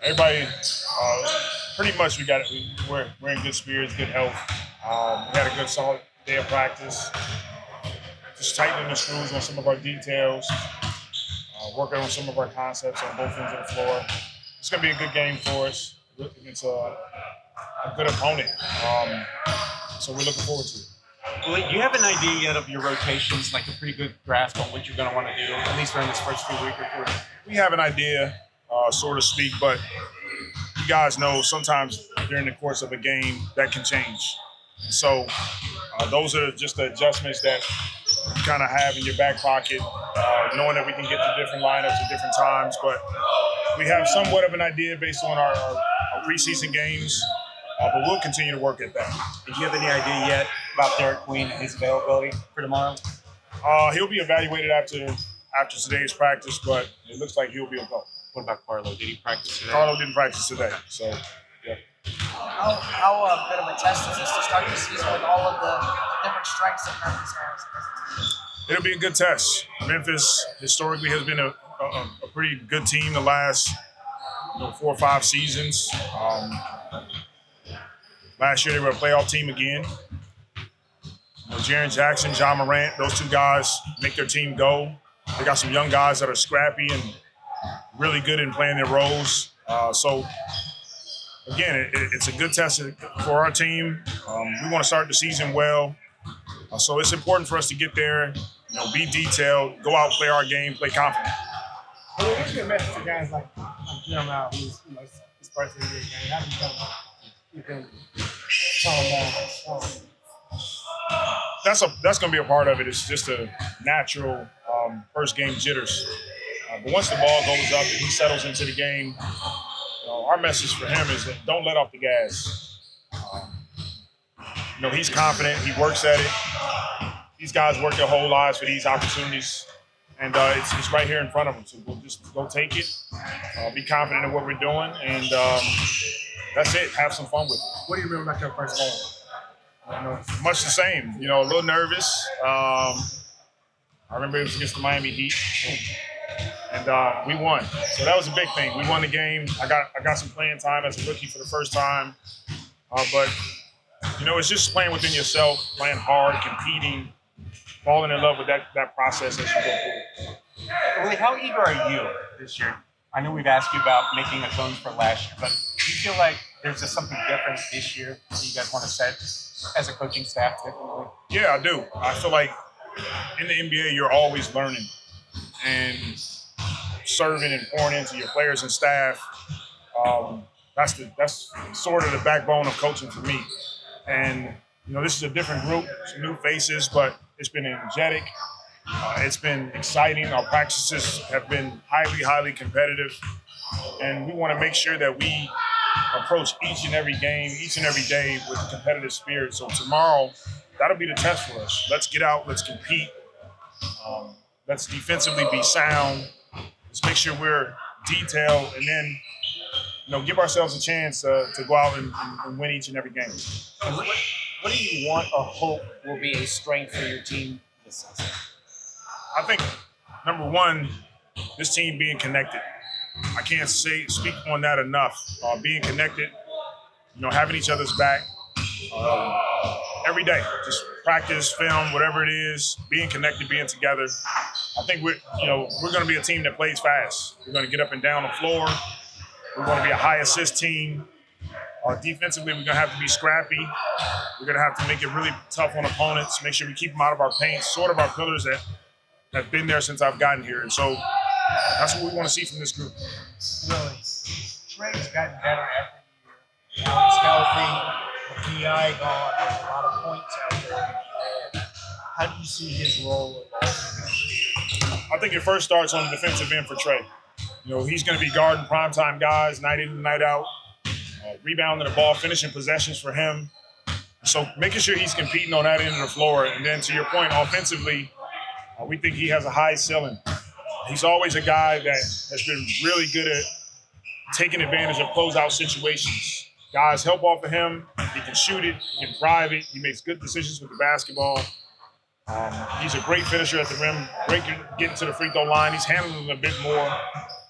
Everybody, pretty much we're in good spirits, good health. We had a good solid day of practice. Just tightening the screws on some of our details, working on some of our concepts on both ends of the floor. It's going to be a good game for us against a good opponent. So we're looking forward to it. Well, do you have an idea yet of your rotations, like a pretty good grasp on what you're going to want to do, at least during this first few weeks or two? We have an idea, so to speak, but you guys know sometimes during the course of a game that can change. So those are just the adjustments that you kind of have in your back pocket, knowing that we can get to different lineups at different times. But we have somewhat of an idea based on our preseason games, but we'll continue to work at that. Did you have any idea yet about Derek Queen and his availability for tomorrow? He'll be evaluated after today's practice, but it looks like he'll be a go. What about Carlo? Did he practice today? Carlo didn't practice today, so yeah. How bit of a test is this to start the season with all of the different strengths that Memphis has? It'll be a good test. Memphis historically has been a pretty good team the last 4 or 5 seasons. Last year they were a playoff team again. Jaren Jackson, John Morant, those two guys make their team go. They got some young guys that are scrappy and really good in playing their roles. So, again, it's a good test for our team. We want to start the season well. So it's important for us to get there, be detailed, go out, play our game, play confident. Well, what's your message to guys like Jim out, who's his first NBA game? How do you can calm down? That's going to be a part of it. It's just a natural first game jitters. But once the ball goes up and he settles into the game, our message for him is that don't let off the gas. He's confident. He works at it. These guys work their whole lives for these opportunities, and it's right here in front of them. So we'll just go take it, be confident in what we're doing, and that's it. Have some fun with it. What do you remember about your first game? Much the same. A little nervous. I remember it was against the Miami Heat, and we won. So that was a big thing. We won the game. I got some playing time as a rookie for the first time, but it's just playing within yourself, playing hard, competing, falling in love with that process as you go forward. Willie, how eager are you this year? I know we've asked you about making atones for last year, but do you feel like there's just something different this year that you guys want to set as a coaching staff differently? Yeah, I do. I feel like in the NBA, you're always learning and serving and pouring into your players and staff. That's sort of the backbone of coaching for me. And this is a different group, some new faces, but it's been energetic. It's been exciting. Our practices have been highly, highly competitive, and we want to make sure that we approach each and every game, each and every day with a competitive spirit. So tomorrow, that'll be the test for us. Let's get out. Let's compete. Let's defensively be sound. Let's make sure we're detailed, and then give ourselves a chance to go out and win each and every game. What do you want or hope will be a strength for your team this season? I think, number one, this team being connected. I can't speak on that enough. Being connected, having each other's back every day. Just practice, film, whatever it is, being connected, being together. I think we're going to be a team that plays fast. We're going to get up and down the floor. We're going to be a high assist team. Defensively, we're going to have to be scrappy. We're going to have to make it really tough on opponents, make sure we keep them out of our paint, sort of our pillars that have been there since I've gotten here. And so that's what we want to see from this group. Really, Trey's gotten better every year. Now he's healthy, PI gone, there's a lot of points out there. How do you see his role evolving? I think it first starts on the defensive end for Trey. He's going to be guarding primetime guys night in and night out, rebounding the ball, finishing possessions for him. So making sure he's competing on that end of the floor. And then to your point, offensively, we think he has a high ceiling. He's always a guy that has been really good at taking advantage of closeout situations. Guys help off of him. He can shoot it. He can drive it. He makes good decisions with the basketball. He's a great finisher at the rim, great getting to the free throw line. He's handling it a bit more.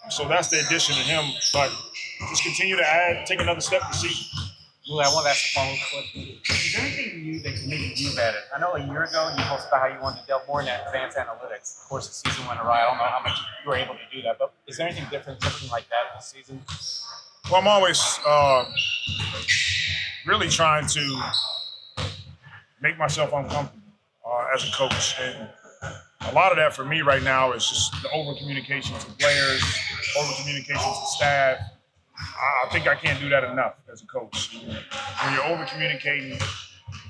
So that's the addition to him. But just continue to add, take another step to see. Willie, I want to ask a follow-up question. Is there anything new that maybe you've added? I know a year ago you posted about how you wanted to delve more into advanced analytics. Of course, the season went awry. I don't know how much you were able to do that, but is there anything different, something like that this season? Well, I'm always really trying to make myself uncomfortable as a coach. And a lot of that for me right now is just the over-communication to players, over-communication to staff. I think I can't do that enough as a coach. When you're over-communicating,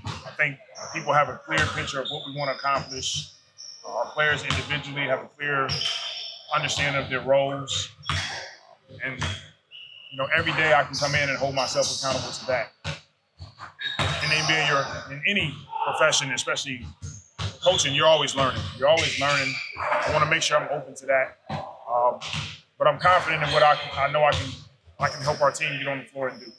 I think people have a clear picture of what we want to accomplish. Our players individually have a clear understanding of their roles. And, every day I can come in and hold myself accountable to that. In the NBA, you're in any profession, especially coaching, you're always learning. You're always learning. I want to make sure I'm open to that. But I'm confident in what I know I can help our team get on the floor and do.